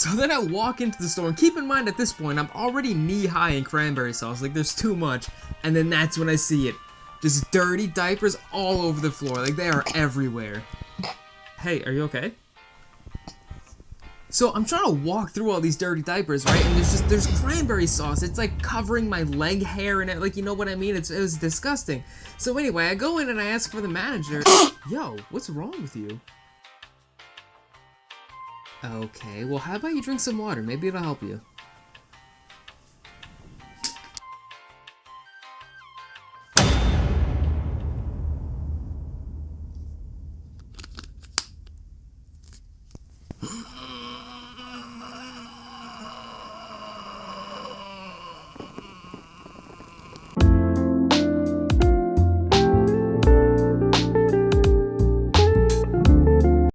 So then I walk into the store, and keep in mind at this point, I'm already knee-high in cranberry sauce, like there's too much, and then that's when I see it. Just dirty diapers all over the floor, like they are everywhere. Hey, are you okay? So I'm trying to walk through all these dirty diapers, right? And there's cranberry sauce. It's like covering my leg hair and it, like, you know what I mean? It was disgusting. So anyway, I go in and I ask for the manager. Yo, what's wrong with you? Okay, well, how about you drink some water? Maybe it'll help you.